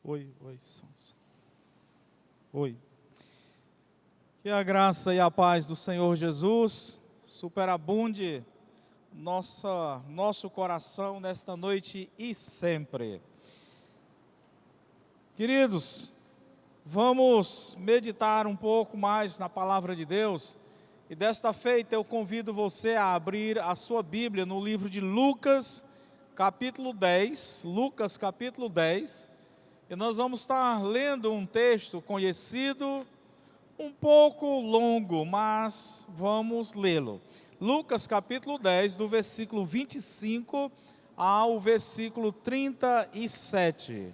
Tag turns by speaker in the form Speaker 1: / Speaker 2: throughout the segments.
Speaker 1: Som. Oi. Que a graça e a paz do Senhor Jesus superabunde nosso coração nesta noite e sempre. Queridos, vamos meditar um pouco mais na palavra de Deus. E desta feita eu convido você a abrir a sua Bíblia no livro de Lucas, capítulo 10. Lucas, capítulo 10. E nós vamos estar lendo um texto conhecido, um pouco longo, mas vamos lê-lo. Lucas, capítulo 10, do versículo 25 ao versículo 37.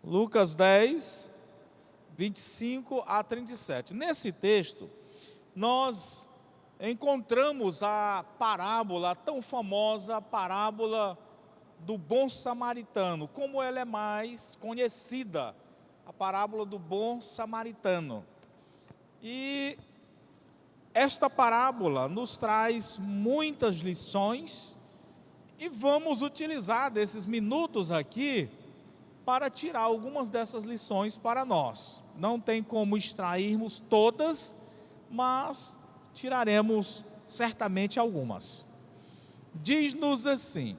Speaker 1: Lucas 10, 25 a 37. Nesse texto, nós encontramos a parábola, a tão famosa parábola do bom samaritano, como ela é mais conhecida, a parábola do bom samaritano. E esta parábola nos traz muitas lições e vamos utilizar desses minutos aqui para tirar algumas dessas lições para nós. Não tem como extrairmos todas, mas tiraremos certamente algumas. Diz-nos assim,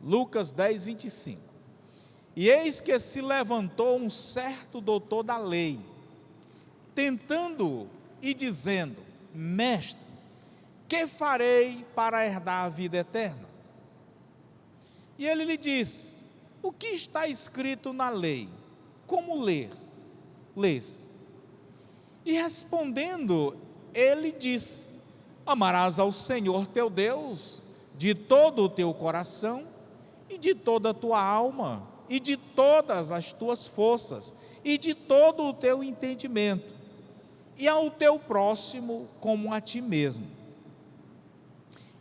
Speaker 1: Lucas 10, 25. E eis que se levantou um certo doutor da lei, tentando e dizendo: Mestre, que farei para herdar a vida eterna? E ele lhe disse: O que está escrito na lei? Como ler? Lês. E respondendo, ele disse: Amarás ao Senhor teu Deus de todo o teu coração, e de toda a tua alma, e de todas as tuas forças, e de todo o teu entendimento, e ao teu próximo como a ti mesmo.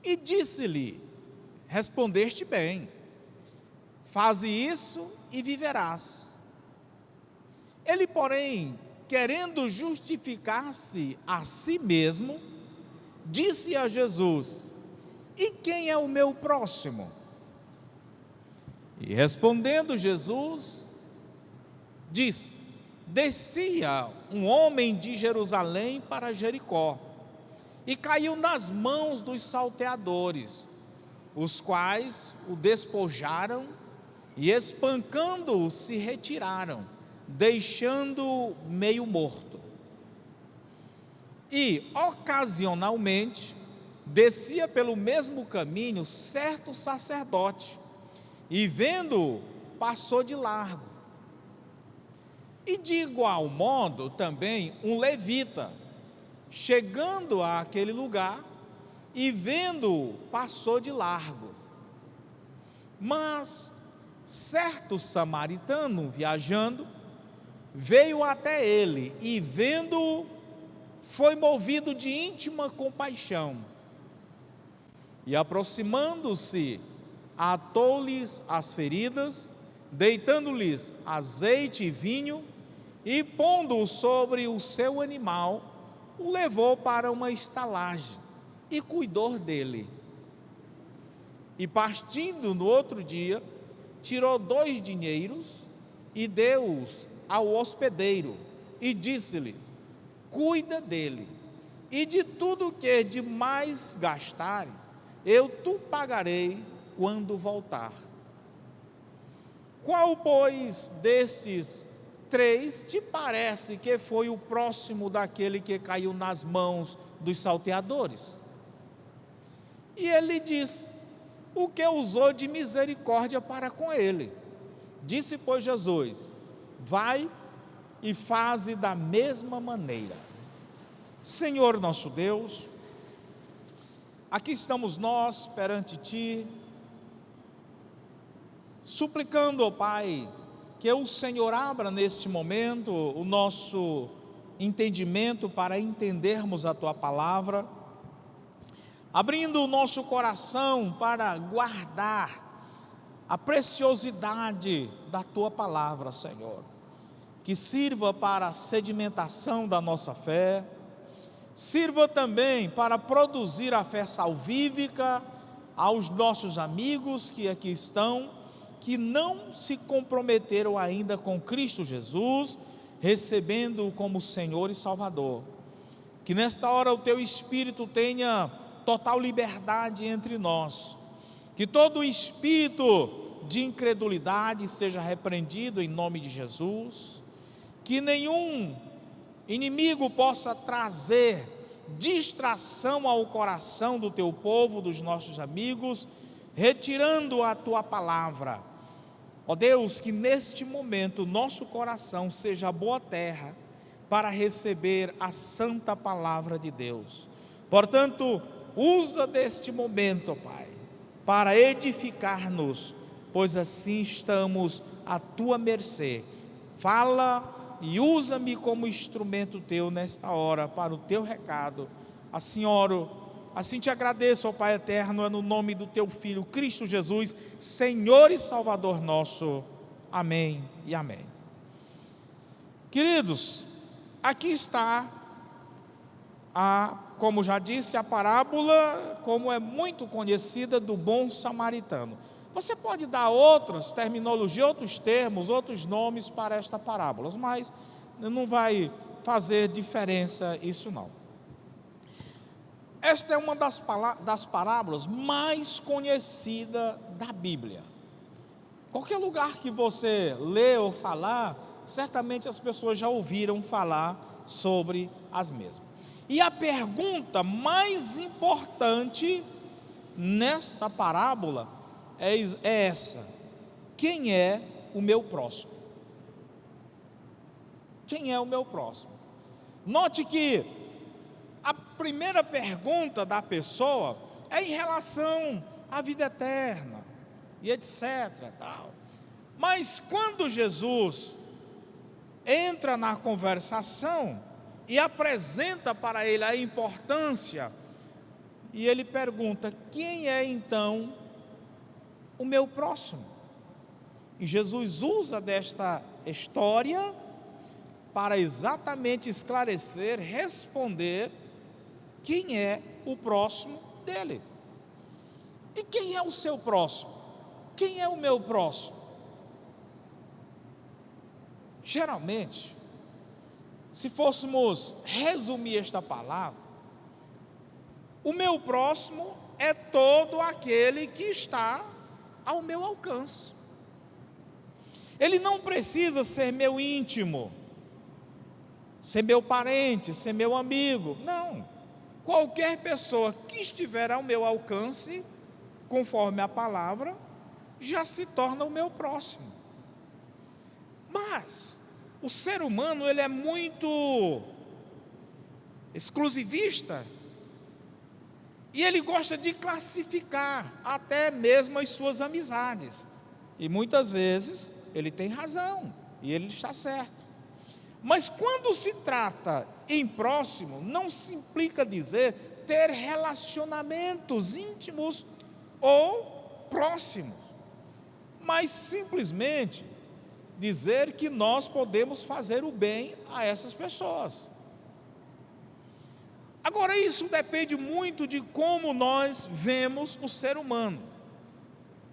Speaker 1: E disse-lhe: Respondeste bem, faze isso e viverás. Ele, porém, querendo justificar-se a si mesmo, disse a Jesus: E quem é o meu próximo? E respondendo Jesus, disse: Descia um homem de Jerusalém para Jericó, e caiu nas mãos dos salteadores, os quais o despojaram e espancando-o se retiraram, deixando-o meio morto. E ocasionalmente descia pelo mesmo caminho certo sacerdote, e vendo-o, passou de largo. E de igual modo também um levita, chegando àquele lugar, e vendo-o, passou de largo. Mas certo samaritano, viajando, veio até ele, e vendo-o, foi movido de íntima compaixão. E aproximando-se, atou-lhes as feridas, deitando-lhes azeite e vinho, e pondo-o sobre o seu animal, o levou para uma estalagem, e cuidou dele. E partindo no outro dia, tirou 2 dinheiros, e deu-os ao hospedeiro, e disse-lhes: Cuida dele, e de tudo que de mais gastares, eu te pagarei quando voltar. Qual, pois, destes 3 te parece que foi o próximo daquele que caiu nas mãos dos salteadores? E ele disse: O que usou de misericórdia para com ele. Disse, pois, Jesus: Vai e faze da mesma maneira. Senhor nosso Deus, aqui estamos nós perante Ti, suplicando, ó Pai, que o Senhor abra neste momento o nosso entendimento para entendermos a Tua palavra, abrindo o nosso coração para guardar a preciosidade da Tua palavra, Senhor, que sirva para a sedimentação da nossa fé, sirva também para produzir a fé salvífica aos nossos amigos que aqui estão, que não se comprometeram ainda com Cristo Jesus, recebendo-o como Senhor e Salvador. Que nesta hora o teu Espírito tenha total liberdade entre nós, que todo espírito de incredulidade seja repreendido em nome de Jesus, que nenhum inimigo possa trazer distração ao coração do teu povo, dos nossos amigos, retirando a tua palavra. Ó Deus, que neste momento nosso coração seja boa terra para receber a santa palavra de Deus. Portanto, usa deste momento, Pai, para edificar-nos, pois assim estamos à tua mercê. Fala e usa-me como instrumento teu nesta hora para o teu recado. Assim oro, assim te agradeço, ó Pai eterno, é no nome do teu Filho Cristo Jesus, Senhor e Salvador nosso. Amém e amém. Queridos, aqui está como já disse, a parábola, como é muito conhecida, do bom samaritano. Você pode dar outras terminologias, outros termos, outros nomes para esta parábola, mas não vai fazer diferença isso não. Esta é uma das parábolas mais conhecidas da Bíblia. Qualquer lugar que você lê ou falar, certamente as pessoas já ouviram falar sobre as mesmas. E a pergunta mais importante nesta parábola é essa: quem é o meu próximo? Quem é o meu próximo? Note que a primeira pergunta da pessoa é em relação à vida eterna e etc. Tal. Mas quando Jesus entra na conversação e apresenta para ele a importância, e ele pergunta: quem é então o meu próximo? E Jesus usa desta história para exatamente esclarecer, responder quem é o próximo dele. E quem é o seu próximo? Quem é o meu próximo? Geralmente, se fôssemos resumir esta palavra, o meu próximo é todo aquele que está ao meu alcance. Ele não precisa ser meu íntimo, ser meu parente, ser meu amigo, não. Qualquer pessoa que estiver ao meu alcance, conforme a palavra, já se torna o meu próximo. Mas o ser humano, ele é muito exclusivista, e ele gosta de classificar até mesmo as suas amizades, e muitas vezes ele tem razão, e ele está certo. Mas quando se trata em próximo, não se implica dizer ter relacionamentos íntimos ou próximos, mas simplesmente dizer que nós podemos fazer o bem a essas pessoas. Agora, isso depende muito de como nós vemos o ser humano.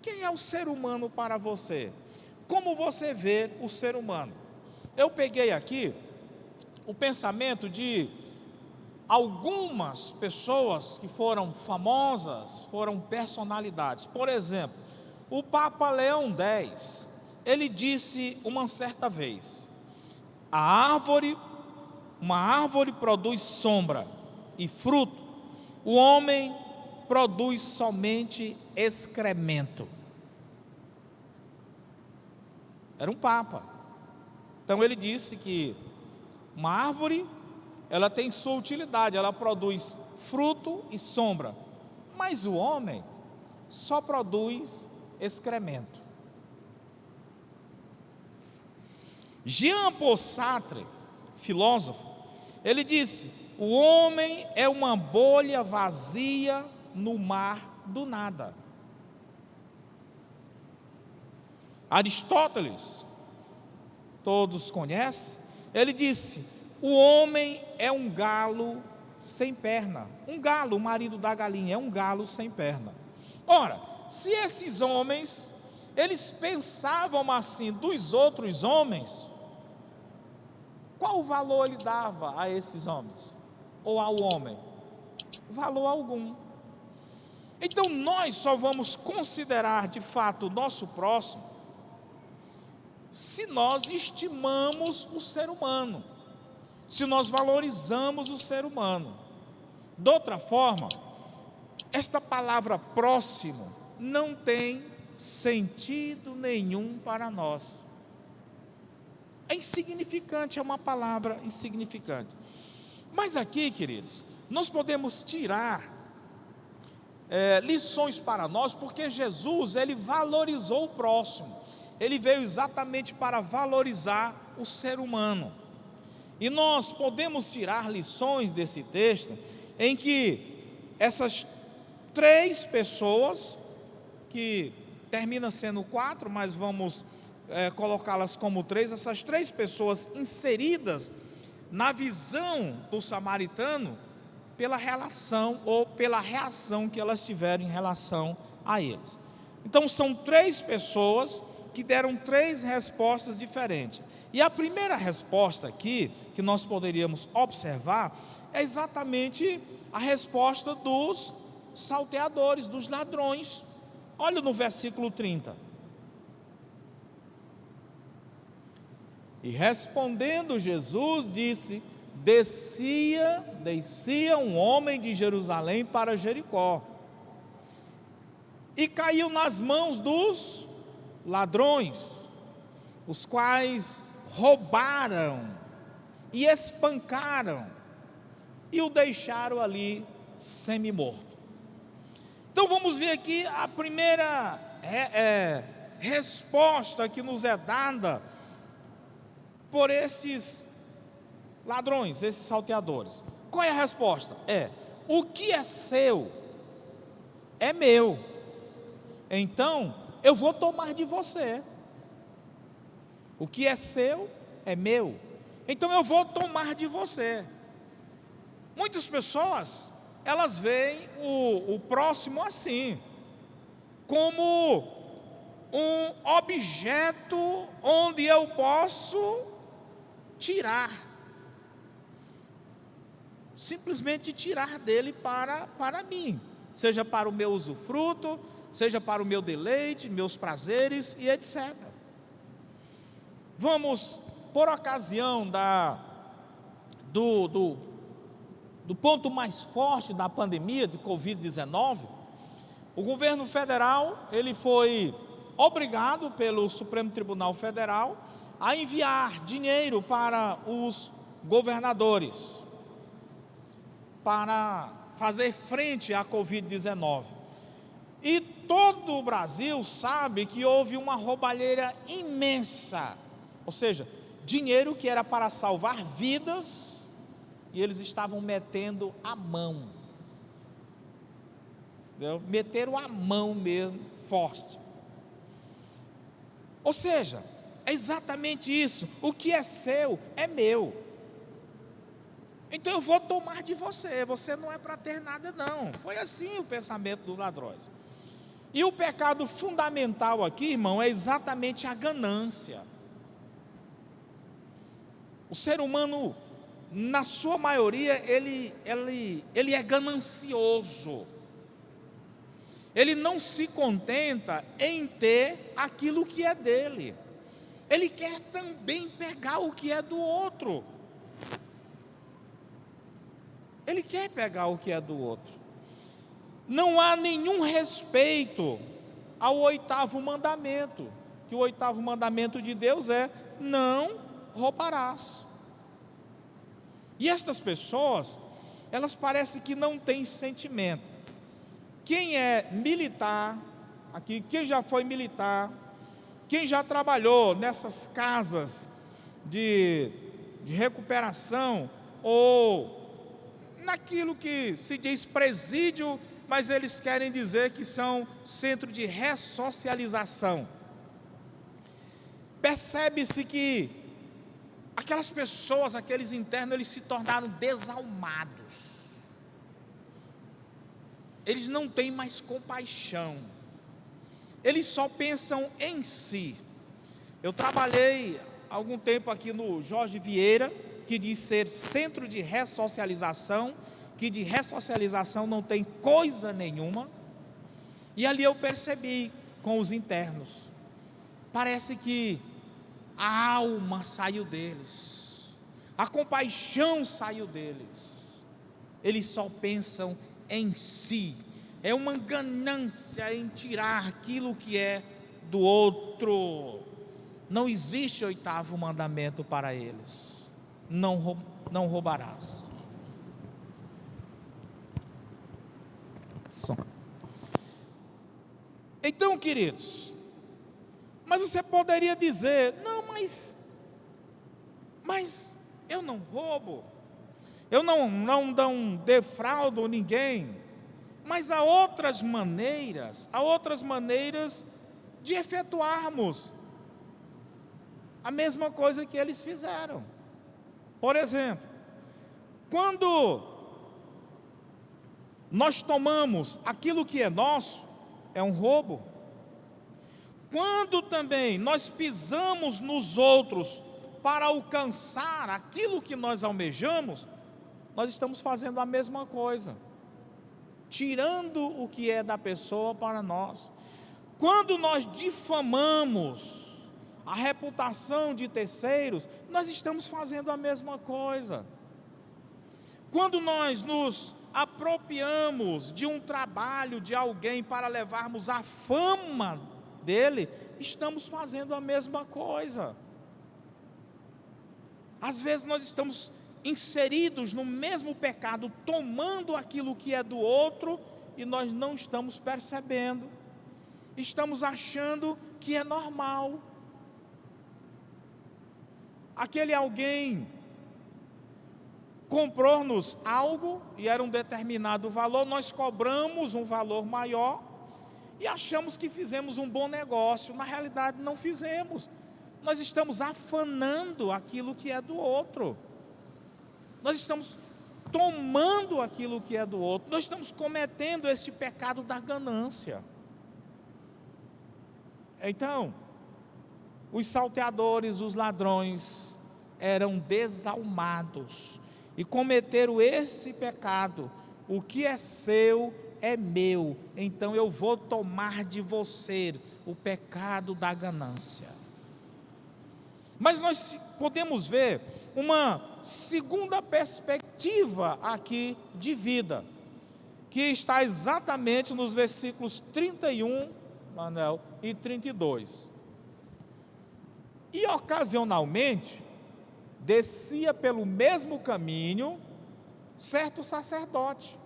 Speaker 1: Quem é o ser humano para você? Como você vê o ser humano? Eu peguei aqui o pensamento de algumas pessoas que foram famosas, foram personalidades. Por exemplo, o Papa Leão X, ele disse uma certa vez: uma árvore produz sombra e fruto, o homem produz somente excremento. Era um papa. Então ele disse que uma árvore, ela tem sua utilidade, ela produz fruto e sombra, mas o homem só produz excremento. Jean-Paul Sartre, filósofo, ele disse: o homem é uma bolha vazia no mar do nada. Aristóteles, todos conhecem, ele disse: o homem é um galo sem perna. Um galo, o marido da galinha, é um galo sem perna. Ora, se esses homens eles pensavam assim dos outros homens, qual valor ele dava a esses homens? Ou ao homem? Valor algum. Então nós só vamos considerar de fato o nosso próximo se nós estimamos o ser humano, se nós valorizamos o ser humano. De outra forma, esta palavra próximo não tem sentido nenhum para nós. É insignificante, é uma palavra insignificante. Mas aqui, queridos, nós podemos tirar lições para nós, porque Jesus, ele valorizou o próximo. Ele veio exatamente para valorizar o ser humano. E nós podemos tirar lições desse texto, em que essas 3 pessoas, que termina sendo 4, mas vamos colocá-las como 3, essas 3 pessoas inseridas na visão do samaritano, pela relação ou pela reação que elas tiveram em relação a eles. Então são 3 pessoas que deram 3 respostas diferentes. E a primeira resposta aqui, que nós poderíamos observar, é exatamente a resposta dos salteadores, dos ladrões. Olha no versículo 30. E respondendo Jesus disse: descia um homem de Jerusalém para Jericó, e caiu nas mãos dos ladrões, os quais roubaram e espancaram e o deixaram ali semi-morto. Então vamos ver aqui a primeira resposta que nos é dada por esses ladrões, esses salteadores. Qual é a resposta? O que é seu é meu, então eu vou tomar de você. O que é seu é meu, então eu vou tomar de você. Muitas pessoas, elas veem o próximo assim, como um objeto onde eu posso tirar, simplesmente tirar dele para mim, seja para o meu usufruto, seja para o meu deleite, meus prazeres e etc. Vamos, por ocasião do ponto mais forte da pandemia de Covid-19, o governo federal, ele foi obrigado pelo Supremo Tribunal Federal a enviar dinheiro para os governadores, para fazer frente à Covid-19. E todo o Brasil sabe que houve uma roubalheira imensa, ou seja, dinheiro que era para salvar vidas, e eles estavam metendo a mão, entendeu? Meteram a mão mesmo, forte. Ou seja, é exatamente isso, o que é seu é meu, então eu vou tomar de você, você não é para ter nada não. Foi assim o pensamento dos ladrões. E o pecado fundamental aqui, irmão, é exatamente a ganância. O ser humano, na sua maioria, ele é ganancioso. Ele não se contenta em ter aquilo que é dele. Ele quer também pegar o que é do outro. Ele quer pegar o que é do outro. Não há nenhum respeito ao 8º mandamento, que o 8º mandamento de Deus é: não roubarás. E estas pessoas, elas parecem que não têm sentimento. Quem é militar, aqui, quem já foi militar, quem já trabalhou nessas casas de recuperação, ou naquilo que se diz presídio, mas eles querem dizer que são centro de ressocialização. Percebe-se que aquelas pessoas, aqueles internos, eles se tornaram desalmados. Eles não têm mais compaixão. eles só pensam em si. Eu trabalhei há algum tempo aqui no Jorge Vieira, que diz ser centro de ressocialização, que de ressocialização não tem coisa nenhuma. E ali eu percebi com os internos, parece que a alma saiu deles, a compaixão saiu deles, eles só pensam em si, é uma ganância em tirar aquilo que é do outro. Não existe oitavo mandamento para eles: não roubarás. Então, queridos, mas você poderia dizer: não, mas eu não roubo, eu não defraudo ninguém. Mas há outras maneiras de efetuarmos a mesma coisa que eles fizeram. Por exemplo, quando nós tomamos aquilo que é nosso, é um roubo. Quando também nós pisamos nos outros para alcançar aquilo que nós almejamos, nós estamos fazendo a mesma coisa, tirando o que é da pessoa para nós. Quando nós difamamos a reputação de terceiros, nós estamos fazendo a mesma coisa. Quando nós nos apropriamos de um trabalho de alguém para levarmos a fama dele, estamos fazendo a mesma coisa. Às vezes nós estamos inseridos no mesmo pecado, tomando aquilo que é do outro, e nós não estamos percebendo, estamos achando que é normal. Aquele alguém comprou-nos algo, e era um determinado valor, nós cobramos um valor maior, e achamos que fizemos um bom negócio. Na realidade não fizemos, nós estamos afanando aquilo que é do outro, nós estamos tomando aquilo que é do outro, nós estamos cometendo este pecado da ganância. Então, os salteadores, os ladrões, eram desalmados e cometeram esse pecado: o que é seu é meu, então eu vou tomar de você, o pecado da ganância. Mas nós podemos ver uma segunda perspectiva aqui de vida, que está exatamente nos versículos 31, Manuel, e 32. E ocasionalmente descia pelo mesmo caminho certo sacerdote,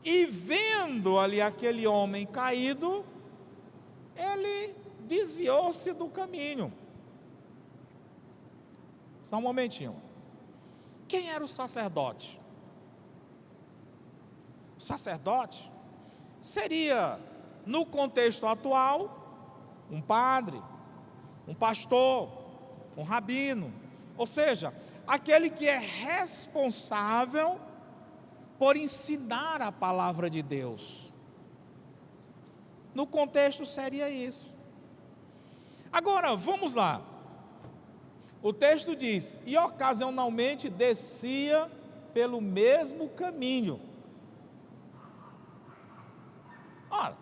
Speaker 1: e vendo ali aquele homem caído, ele desviou-se do caminho. Só um momentinho. Quem era o sacerdote? O sacerdote seria, no contexto atual, um padre, um pastor, um rabino, ou seja, aquele que é responsável por ensinar a palavra de Deus. No contexto seria isso. Agora, vamos lá. O texto diz: e ocasionalmente descia pelo mesmo caminho. Ora,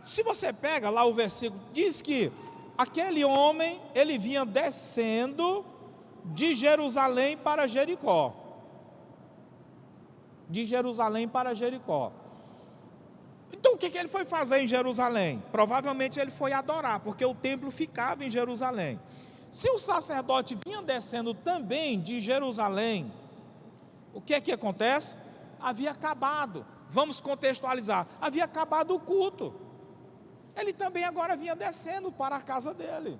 Speaker 1: se você pega lá o versículo, diz que aquele homem, ele vinha descendo de Jerusalém para Jericó. De Jerusalém para Jericó. Então o que ele foi fazer em Jerusalém? Provavelmente ele foi adorar, porque o templo ficava em Jerusalém. Se o sacerdote vinha descendo também de Jerusalém, o que é que acontece? Havia acabado, vamos contextualizar, havia acabado o culto. Ele também agora vinha descendo para a casa dele.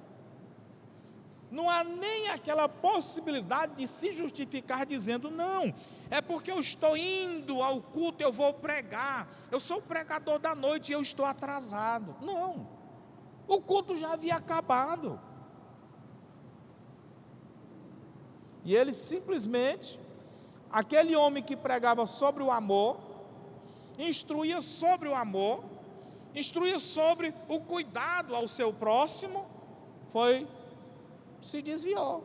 Speaker 1: Não há nem aquela possibilidade de se justificar dizendo: não, é porque eu estou indo ao culto, eu vou pregar, eu sou o pregador da noite e eu estou atrasado. Não, o culto já havia acabado. E ele simplesmente, aquele homem que pregava sobre o amor, instruía sobre o amor, instruía sobre o cuidado ao seu próximo, se desviou.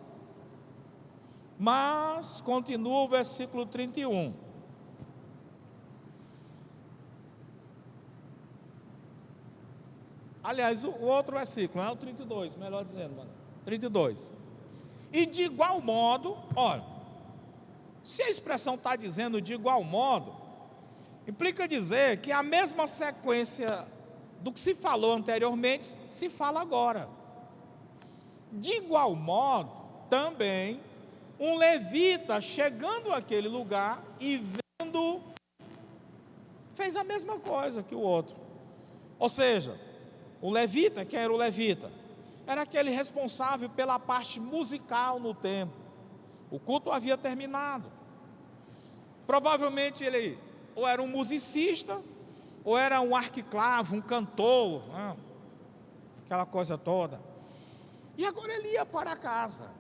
Speaker 1: Mas continua o versículo 31. Aliás, o outro versículo, não é o 32, melhor dizendo, mano. 32. E de igual modo, olha, se a expressão está dizendo de igual modo, implica dizer que a mesma sequência do que se falou anteriormente, se fala agora. De igual modo, também, um levita chegando àquele lugar e vendo, fez a mesma coisa que o outro. Ou seja, o levita, quem era o levita? Era aquele responsável pela parte musical no templo. O culto havia terminado. Provavelmente ele ou era um musicista, ou era um arquiclavo, um cantor, aquela coisa toda. E agora ele ia para casa.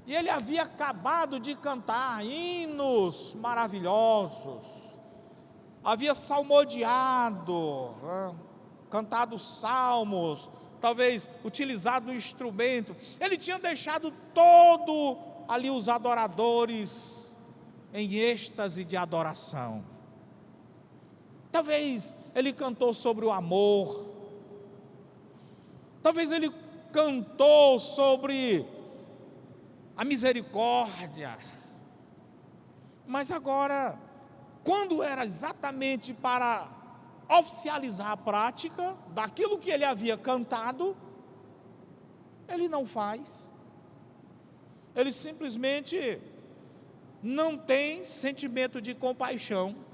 Speaker 1: E ele havia acabado de cantar hinos maravilhosos, havia salmodiado, cantado salmos, talvez utilizado um instrumento. Ele tinha deixado todo ali os adoradores em êxtase de adoração. Talvez ele cantou sobre o amor, talvez ele cantou sobre a misericórdia. Mas agora, quando era exatamente para oficializar a prática daquilo que ele havia cantado, ele não faz. Ele simplesmente não tem sentimento de compaixão.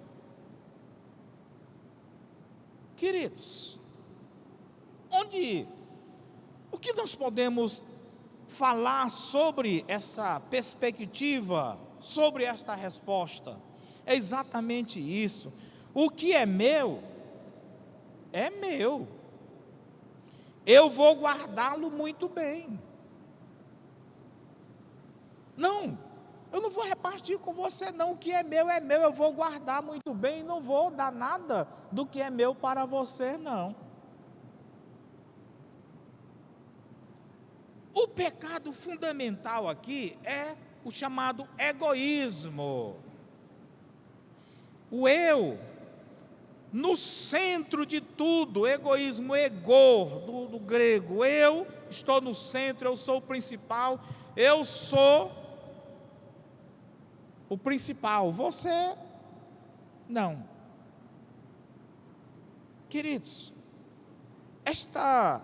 Speaker 1: Queridos, o que nós podemos falar sobre essa perspectiva, sobre esta resposta? É exatamente isso. O que é meu, é meu. Eu vou guardá-lo muito bem. Não, eu não vou repartir com você não. O que é meu, eu vou guardar muito bem e não vou dar nada do que é meu para você, não. O pecado fundamental aqui é o chamado egoísmo. O eu, no centro de tudo, egoísmo, ego, do grego. Eu estou no centro, eu sou o principal, eu sou o principal, você não. Queridos, esta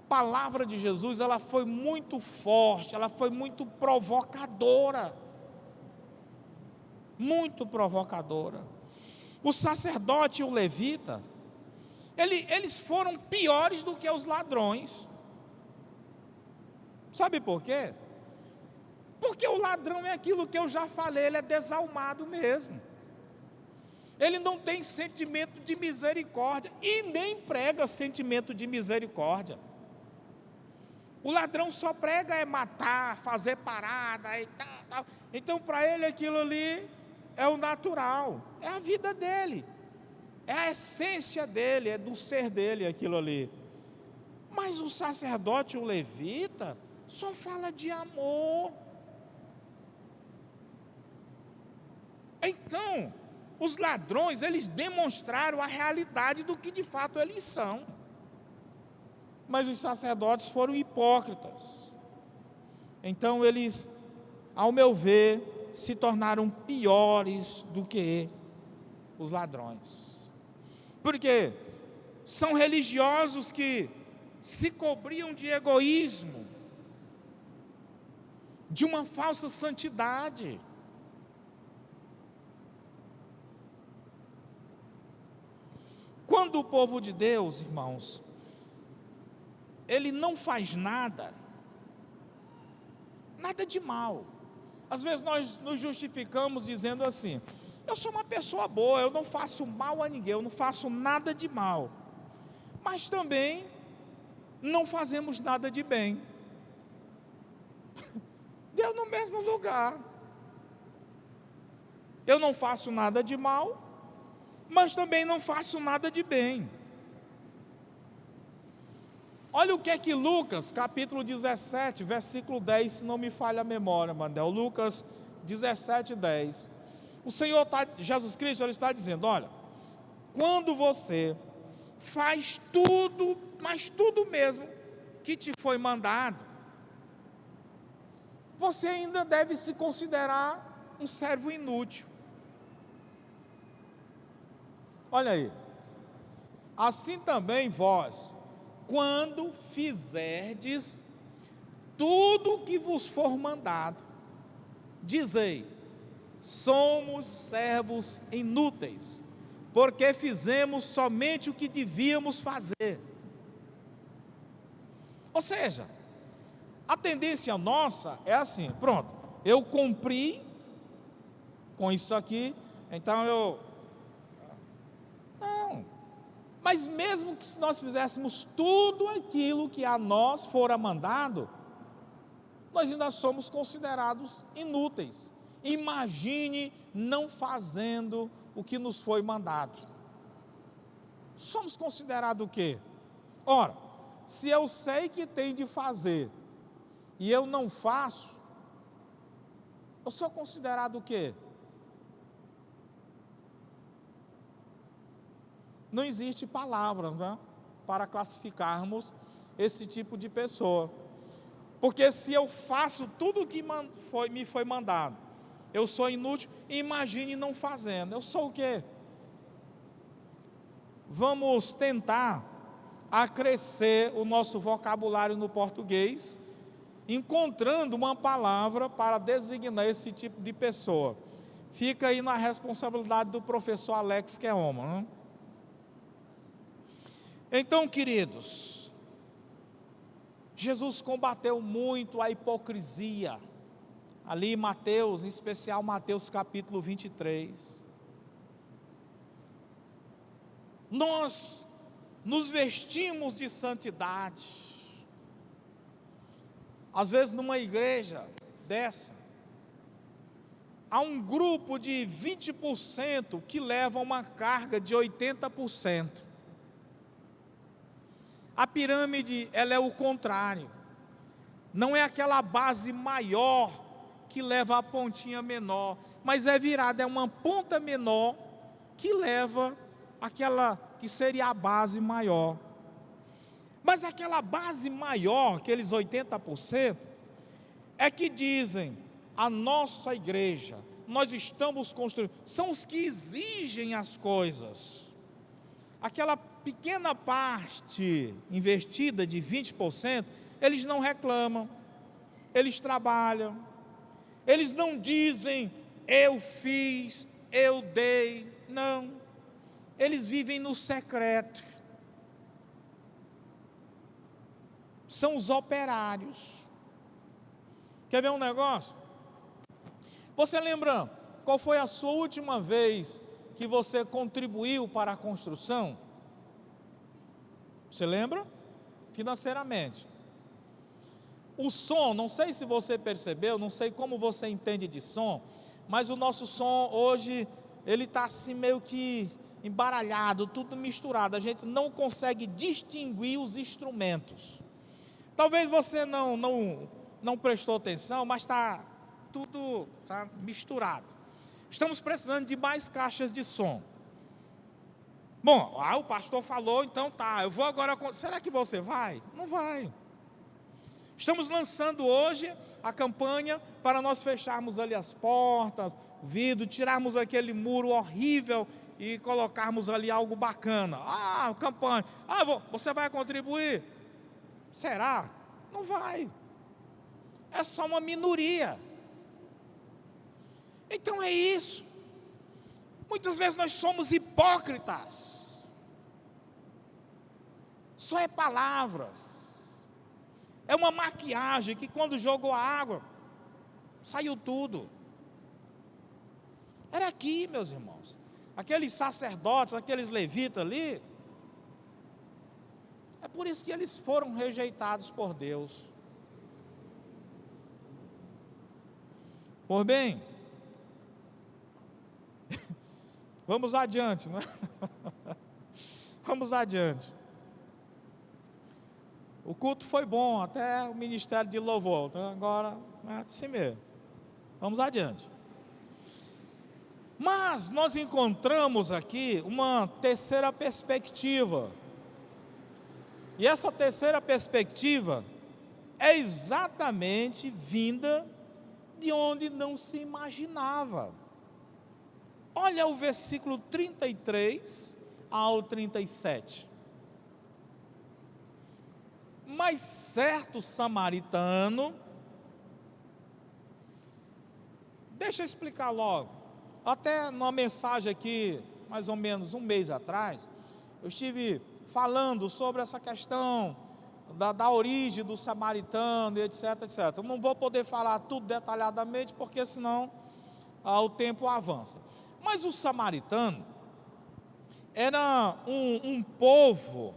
Speaker 1: palavra de Jesus, ela foi muito forte, ela foi muito provocadora. Muito provocadora. O sacerdote e o levita, eles foram piores do que os ladrões. Sabe por quê? Porque o ladrão é aquilo que eu já falei, ele é desalmado mesmo. Ele não tem sentimento de misericórdia e nem prega sentimento de misericórdia. O ladrão só prega é matar, fazer parada e tal. Então para ele aquilo ali é o natural, é a vida dele, é a essência dele, é do ser dele aquilo ali. Mas o sacerdote, o levita, só fala de amor. Então, os ladrões, eles demonstraram a realidade do que de fato eles são. Mas os sacerdotes foram hipócritas. Então eles, ao meu ver, se tornaram piores do que os ladrões. Porque são religiosos que se cobriam de egoísmo, de uma falsa santidade. Quando o povo de Deus, irmãos, ele não faz nada de mal. Às vezes nós nos justificamos dizendo assim: eu sou uma pessoa boa, eu não faço mal a ninguém, eu não faço nada de mal. Mas também não fazemos nada de bem. Deu no mesmo lugar. Eu não faço nada de mal, mas também não faço nada de bem. Olha o que é que Lucas, capítulo 17, versículo 10, se não me falha a memória, Mandel. Lucas 17, 10. O Senhor Jesus Cristo, ele está dizendo: olha, quando você faz tudo, mas tudo mesmo que te foi mandado, você ainda deve se considerar um servo inútil. Olha aí. Assim também vós, quando fizerdes tudo o que vos for mandado, dizei: somos servos inúteis, porque fizemos somente o que devíamos fazer. Ou seja, a tendência nossa é assim: pronto, eu cumpri com isso aqui, então não. Mas mesmo que se nós fizéssemos tudo aquilo que a nós fora mandado, nós ainda somos considerados inúteis. Imagine não fazendo o que nos foi mandado. Somos considerados o quê? Ora, se eu sei que tem de fazer e eu não faço, eu sou considerado o quê? Não existe palavras, né, para classificarmos esse tipo de pessoa. Porque se eu faço tudo o que me foi mandado, eu sou inútil. Imagine não fazendo, eu sou o quê? Vamos tentar acrescer o nosso vocabulário no português, encontrando uma palavra para designar esse tipo de pessoa. Fica aí na responsabilidade do professor Alex, que é homem, né? Então, queridos, Jesus combateu muito a hipocrisia, ali em Mateus, em especial Mateus capítulo 23. Nós nos vestimos de santidade. Às vezes numa igreja dessa, há um grupo de 20% que leva uma carga de 80%. A pirâmide, ela é o contrário. Não é aquela base maior que leva a pontinha menor, mas é virada, é uma ponta menor que leva aquela que seria a base maior. Mas aquela base maior, aqueles 80%, é que dizem: a nossa igreja, nós estamos construindo, são os que exigem as coisas. Aquela pequena parte investida de 20%, eles não reclamam, eles trabalham, eles não dizem: eu fiz, eu dei, não, eles vivem no secreto, são os operários. Quer ver um negócio? Você lembra qual foi a sua última vez que você contribuiu para a construção? Você lembra? Financeiramente. O som, não sei se você percebeu, não sei como você entende de som, mas o nosso som hoje, ele está assim meio que embaralhado, tudo misturado, a gente não consegue distinguir os instrumentos. Talvez você não prestou atenção, mas está tudo misturado. Estamos precisando de mais caixas de som. Bom, o pastor falou, então tá, eu vou agora. Será que você vai? Não vai. Estamos lançando hoje a campanha para nós fecharmos ali as portas, o vidro, tirarmos aquele muro horrível e colocarmos ali algo bacana. Campanha. Você vai contribuir? Será? Não vai. É só uma minoria. Então é isso. Muitas vezes nós somos hipócritas. Só é palavras. É uma maquiagem que quando jogou a água, saiu tudo. Era aqui, meus irmãos. Aqueles sacerdotes, aqueles levitas ali, é por isso que eles foram rejeitados por Deus. Por bem, vamos adiante, né? Vamos adiante. O culto foi bom, até o ministério de louvor. Então agora é assim mesmo. Vamos adiante. Mas nós encontramos aqui uma terceira perspectiva. E essa terceira perspectiva é exatamente vinda de onde não se imaginava. Olha o versículo 33 ao 37. Mas certo samaritano, deixa eu explicar logo, até numa mensagem aqui, mais ou menos um mês atrás, eu estive falando sobre essa questão da origem do samaritano, etc, etc. Eu não vou poder falar tudo detalhadamente, porque senão o tempo avança. Mas o samaritano era um povo,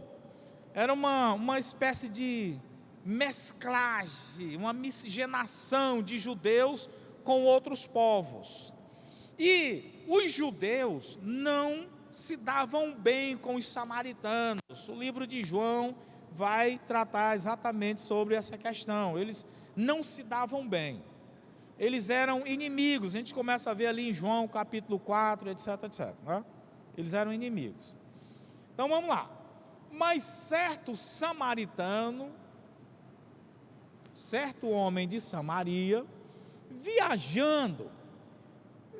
Speaker 1: era uma espécie de mesclagem, uma miscigenação de judeus com outros povos. E os judeus não se davam bem com os samaritanos. O livro de João vai tratar exatamente sobre essa questão. Eles não se davam bem. Eles eram inimigos. A gente começa a ver ali em João capítulo 4, etc, etc. Né? Eles eram inimigos. Então vamos lá. Mas certo samaritano, certo homem de Samaria, viajando,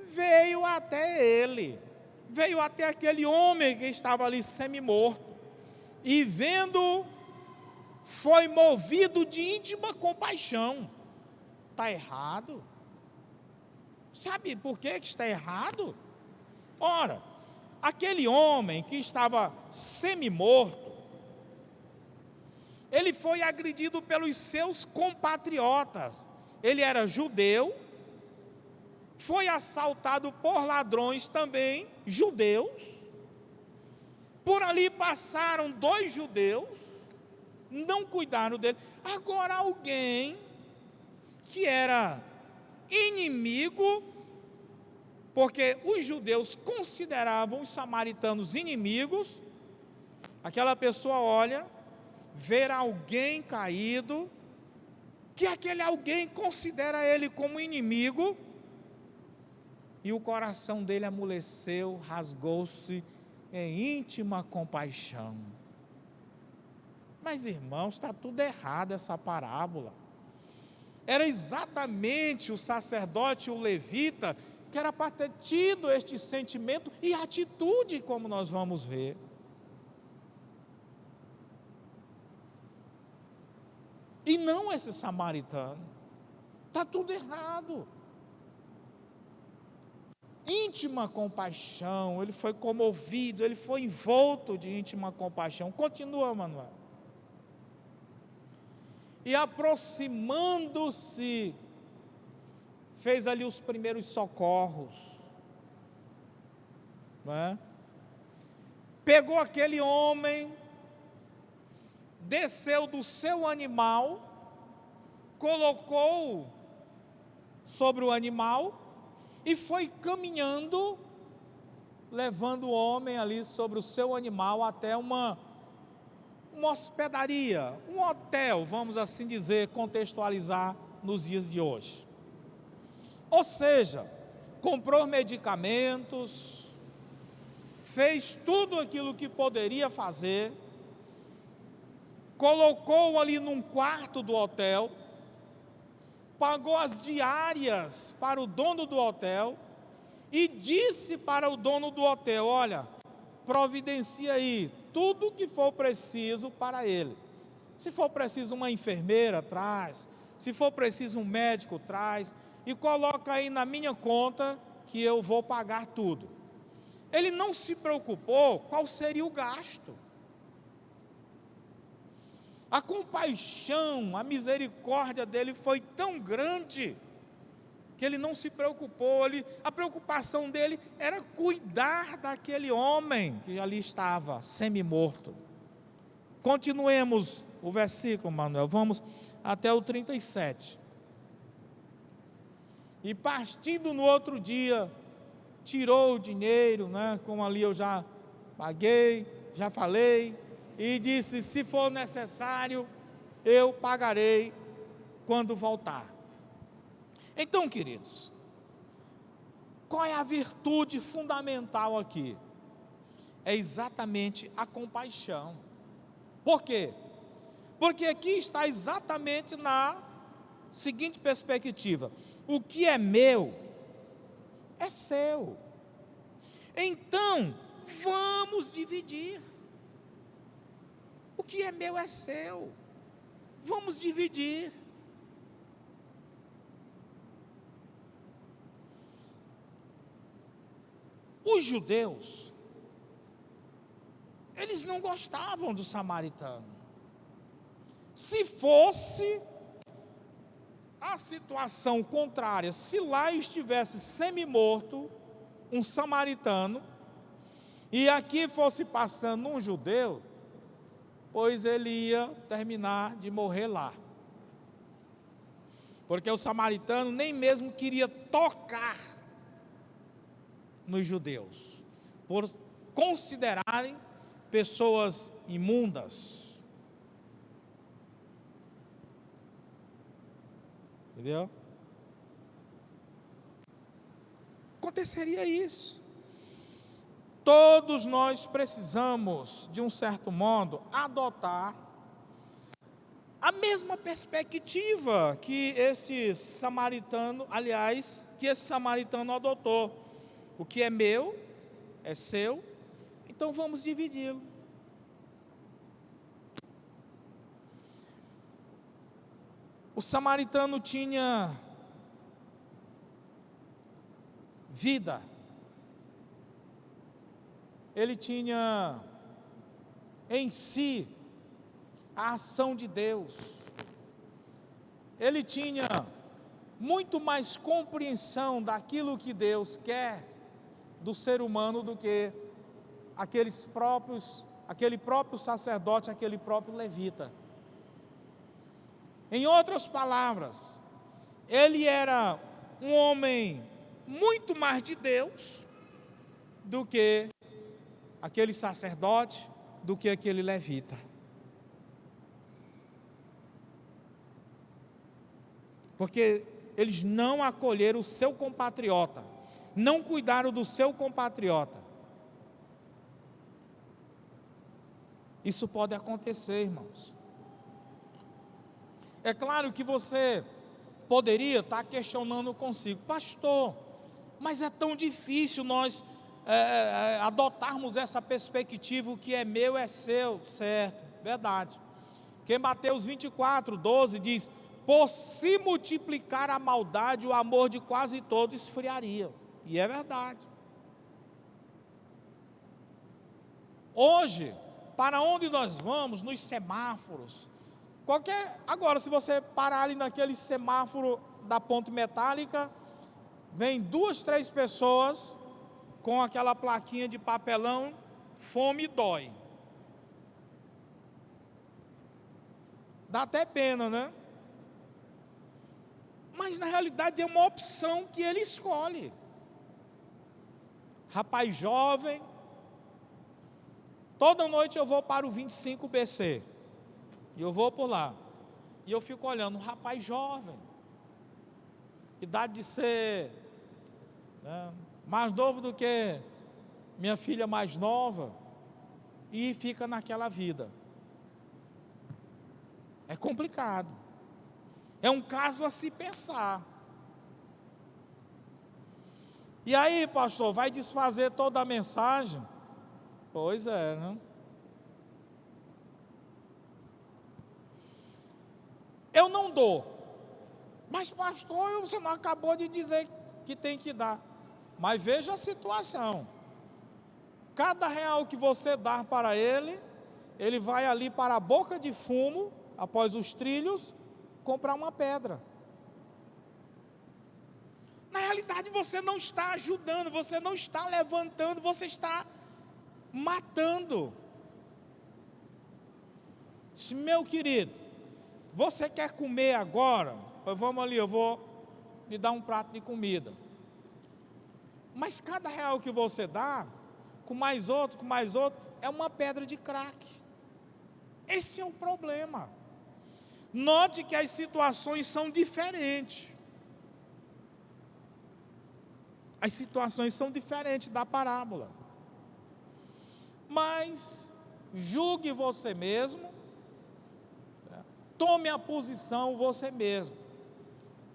Speaker 1: veio até ele, veio até aquele homem que estava ali semi-morto, e vendo, foi movido de íntima compaixão. Está errado? Sabe por que está errado? Ora, aquele homem que estava semi-morto, ele foi agredido pelos seus compatriotas. Ele era judeu, foi assaltado por ladrões também, judeus. Por ali passaram 2 judeus, não cuidaram dele. Agora alguém que era inimigo, porque os judeus consideravam os samaritanos inimigos, aquela pessoa olha, ver alguém caído, que aquele alguém considera ele como inimigo, e o coração dele amoleceu, rasgou-se em íntima compaixão. Mas irmãos, está tudo errado essa parábola. Era exatamente o sacerdote, o levita, que era para ter tido este sentimento e atitude, como nós vamos ver. E não esse samaritano. Está tudo errado. Íntima compaixão, ele foi comovido, ele foi envolto de íntima compaixão. Continua, Manuel. E aproximando-se, fez ali os primeiros socorros, não é? Pegou aquele homem, desceu do seu animal, colocou sobre o animal e foi caminhando, levando o homem ali sobre o seu animal até uma hospedaria, um hotel, vamos assim dizer, contextualizar nos dias de hoje. Ou seja, comprou medicamentos, fez tudo aquilo que poderia fazer, colocou ali num quarto do hotel, pagou as diárias para o dono do hotel e disse para o dono do hotel: olha, providencia aí tudo que for preciso para ele. Se for preciso uma enfermeira, traz. Se for preciso um médico, traz. E coloca aí na minha conta que eu vou pagar tudo. Ele não se preocupou qual seria o gasto. A compaixão, a misericórdia dele foi tão grande que ele não se preocupou. A preocupação dele era cuidar daquele homem que ali estava semi-morto. Continuemos o versículo, Manuel, vamos até o 37. E partindo no outro dia, tirou o dinheiro, né, como ali eu já paguei, já falei, e disse: se for necessário, eu pagarei quando voltar. Então, queridos, qual é a virtude fundamental aqui? É exatamente a compaixão. Por quê? Porque aqui está exatamente na seguinte perspectiva: o que é meu é seu. Então, vamos dividir. O que é meu é seu. Vamos dividir. Os judeus, eles não gostavam do samaritano. Se fosse a situação contrária, se lá estivesse semi-morto um samaritano, e aqui fosse passando um judeu, pois ele ia terminar de morrer lá. Porque o samaritano nem mesmo queria tocar nos judeus, por considerarem pessoas imundas. Entendeu? Aconteceria isso. Todos nós precisamos, de um certo modo, adotar a mesma perspectiva que esse samaritano adotou. O que é meu é seu, então vamos dividi-lo. O samaritano tinha vida. Ele tinha em si a ação de Deus. Ele tinha muito mais compreensão daquilo que Deus quer do ser humano do que aquele próprio sacerdote, aquele próprio levita. Em outras palavras, ele era um homem muito mais de Deus do que aquele sacerdote, do que aquele levita. Porque eles não acolheram o seu compatriota, não cuidaram do seu compatriota. Isso pode acontecer, irmãos. É claro que você poderia estar questionando consigo: pastor, mas é tão difícil nós adotarmos essa perspectiva: o que é meu é seu. Certo, verdade. Porque Mateus 24:12 diz: por se multiplicar a maldade, o amor de quase todos esfriaria. E é verdade. Hoje, para onde nós vamos, nos semáforos, agora, se você parar ali naquele semáforo da ponte metálica, vem 2, 3 pessoas com aquela plaquinha de papelão: fome dói. Dá até pena, né? Mas na realidade é uma opção que ele escolhe. Rapaz jovem, toda noite eu vou para o 25 BC, e eu vou por lá, e eu fico olhando um rapaz jovem, idade de ser mais novo do que minha filha mais nova, e fica naquela vida. É complicado. É um caso a se pensar. E aí, pastor, vai desfazer toda a mensagem? Pois é, né? Eu não dou. Mas, pastor, você não acabou de dizer que tem que dar. Mas veja a situação. Cada real que você dá para ele, ele vai ali para a boca de fumo, após os trilhos, comprar uma pedra. Na realidade, você não está ajudando, você não está levantando, você está matando. Meu querido, você quer comer agora? Pois vamos ali, eu vou lhe dar um prato de comida. Mas cada real que você dá, com mais outro, é uma pedra de crack. Esse é o problema. Note que as situações são diferentes. As situações são diferentes da parábola. Mas julgue você mesmo, tome a posição você mesmo.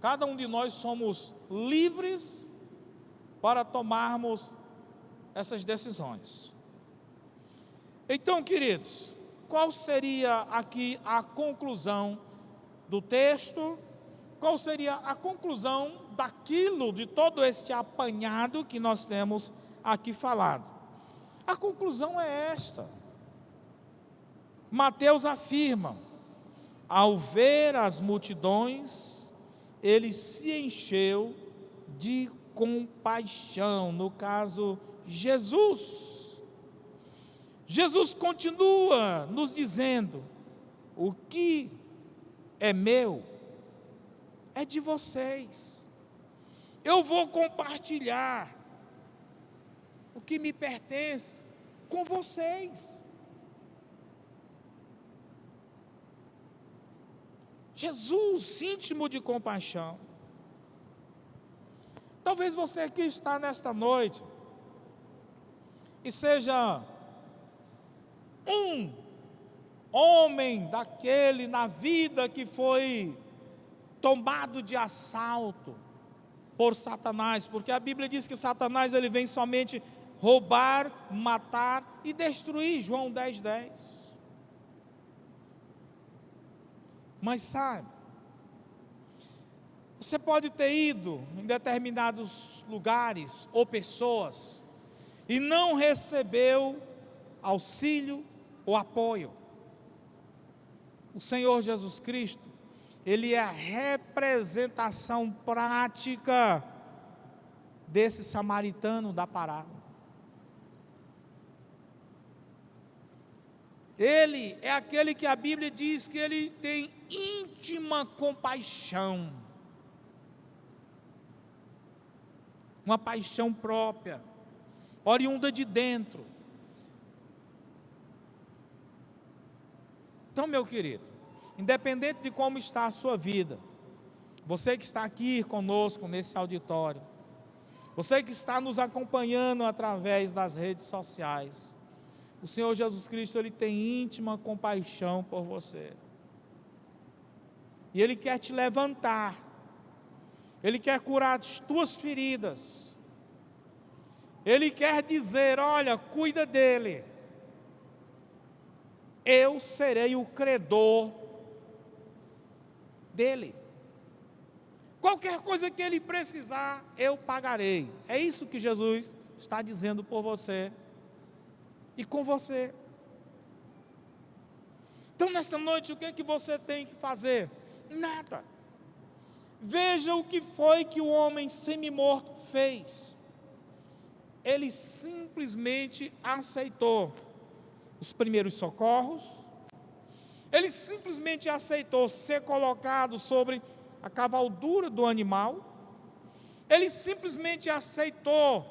Speaker 1: Cada um de nós somos livres para tomarmos essas decisões. Então, queridos, qual seria aqui a conclusão do texto? Qual seria a conclusão daquilo, de todo este apanhado que nós temos aqui falado? A conclusão é esta. Mateus afirma: ao ver as multidões, ele se encheu de compaixão. No caso, Jesus. Jesus continua nos dizendo: o que é meu é de vocês. Eu vou compartilhar o que me pertence com vocês. Jesus, íntimo de compaixão. Talvez você aqui está nesta noite e seja um homem daquele na vida que foi tomado de assalto por Satanás, porque a Bíblia diz que Satanás ele vem somente roubar, matar e destruir, João 10:10. Mas sabe, você pode ter ido em determinados lugares ou pessoas e não recebeu auxílio ou apoio. O Senhor Jesus Cristo, Ele é a representação prática desse samaritano da parábola. Ele é aquele que a Bíblia diz que ele tem íntima compaixão. Uma paixão própria, oriunda de dentro. Então, meu querido, independente de como está a sua vida, você que está aqui conosco nesse auditório, você que está nos acompanhando através das redes sociais, o Senhor Jesus Cristo, Ele tem íntima compaixão por você. E Ele quer te levantar. Ele quer curar as tuas feridas. Ele quer dizer: olha, cuida dele. Eu serei o credor dele. Qualquer coisa que ele precisar, eu pagarei. É isso que Jesus está dizendo por você e com você. Então, nesta noite, o que é que você tem que fazer? Nada. Veja o que foi que o homem semi-morto fez. Ele simplesmente aceitou os primeiros socorros. Ele simplesmente aceitou ser colocado sobre a cavaldura do animal. Ele simplesmente aceitou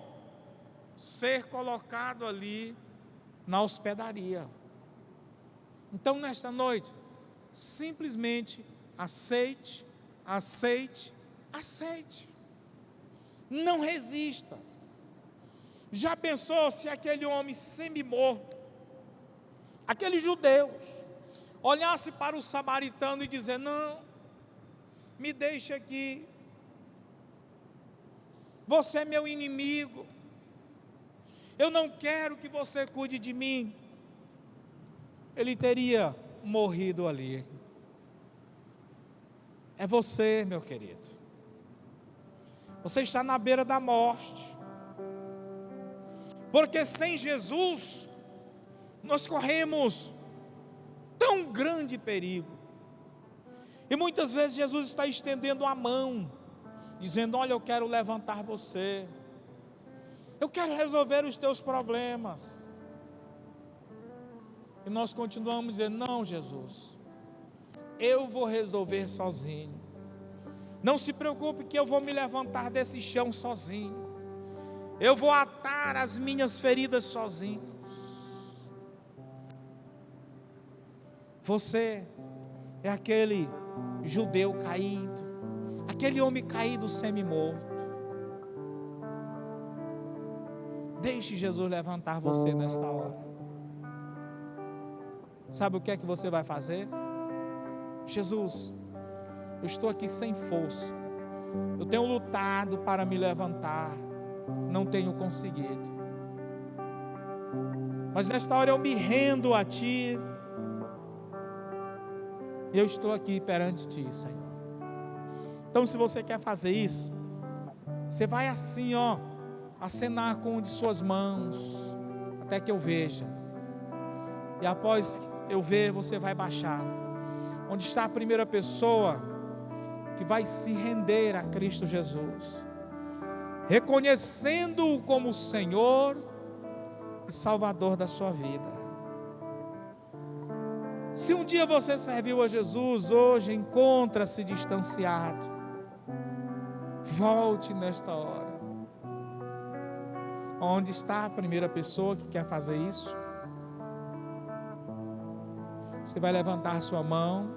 Speaker 1: ser colocado ali na hospedaria. Então, nesta noite, simplesmente aceite, aceite, aceite. Não resista. Já pensou se aquele homem semi-morto, aqueles judeus, olhasse para o samaritano e dizer: não, me deixa aqui, você é meu inimigo, eu não quero que você cuide de mim. Ele teria morrido ali. É você, meu querido. Você está na beira da morte. Porque sem Jesus, nós corremos tão grande perigo. E muitas vezes Jesus está estendendo a mão, dizendo: olha, eu quero levantar você. Eu quero resolver os teus problemas. E nós continuamos dizendo: não, Jesus, eu vou resolver sozinho. Não se preocupe que eu vou me levantar desse chão sozinho. Eu vou atar as minhas feridas sozinho. Você é aquele judeu caído, aquele homem caído semi-morto. Deixe Jesus levantar você nesta hora. Sabe o que é que você vai fazer? Jesus, eu estou aqui sem força, eu tenho lutado para me levantar, não tenho conseguido, mas nesta hora eu me rendo a Ti, e eu estou aqui perante Ti, Senhor. Então, se você quer fazer isso, você vai assim, acenar com uma de suas mãos, até que eu veja, e após eu ver, você vai baixar, onde está a primeira pessoa que vai se render a Cristo Jesus, reconhecendo-o como Senhor e Salvador da sua vida. Se um dia você serviu a Jesus, hoje encontra-se distanciado, volte nesta hora. Onde está a primeira pessoa que quer fazer isso? Você vai levantar sua mão,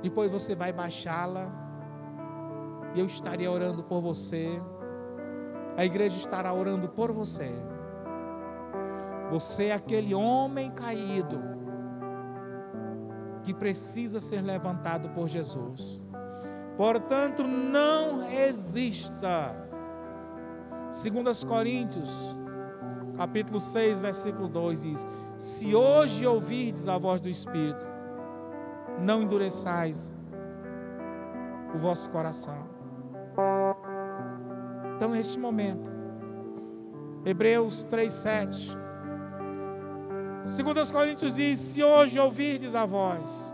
Speaker 1: depois você vai baixá-la, e eu estarei orando por você, a igreja estará orando por você. Você é aquele homem caído, que precisa ser levantado por Jesus. Portanto, não resista. 2 Coríntios, capítulo 6, versículo 2 diz: se hoje ouvirdes a voz do Espírito, não endureçais o vosso coração. Então, neste momento, Hebreus 3:7, 2 Coríntios diz: se hoje ouvirdes a voz,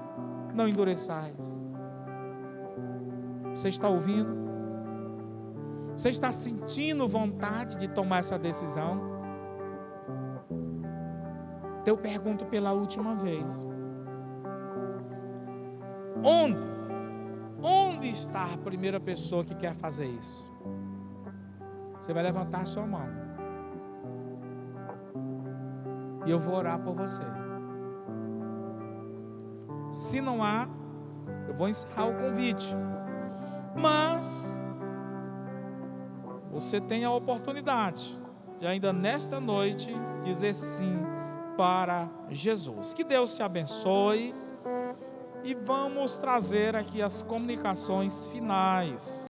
Speaker 1: não endureçais. Você está ouvindo? Você está sentindo vontade de tomar essa decisão? Eu pergunto pela última vez: onde está a primeira pessoa que quer fazer isso? Você vai levantar a sua mão, e eu vou orar por você. Se não há, eu vou encerrar o convite, mas você tem a oportunidade de ainda nesta noite dizer sim para Jesus. Que Deus te abençoe, e vamos trazer aqui as comunicações finais.